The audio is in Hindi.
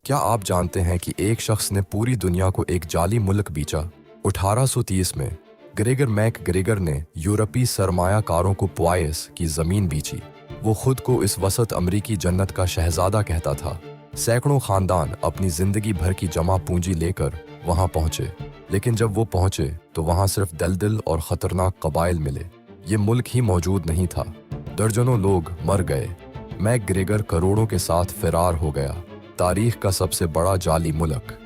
क्या आप जानते हैं कि एक शख्स ने पूरी दुनिया को एक जाली मुल्क बेचा? 1830 में ग्रेगर मैक ग्रेगर ने यूरोपीय सरमायाकारों को पुआइस की जमीन बेची। वो खुद को इस वसत अमरीकी जन्नत का शहजादा कहता था। सैकड़ों खानदान अपनी जिंदगी भर की जमा पूंजी लेकर वहां पहुंचे, लेकिन जब वो पहुंचे तो वहां सिर्फ दलदल और खतरनाक कबाइल मिले। ये मुल्क ही मौजूद नहीं था। दर्जनों लोग मर गए। मैक ग्रेगर करोड़ों के साथ फरार हो गया। तारीख का सबसे बड़ा जाली मुल्क।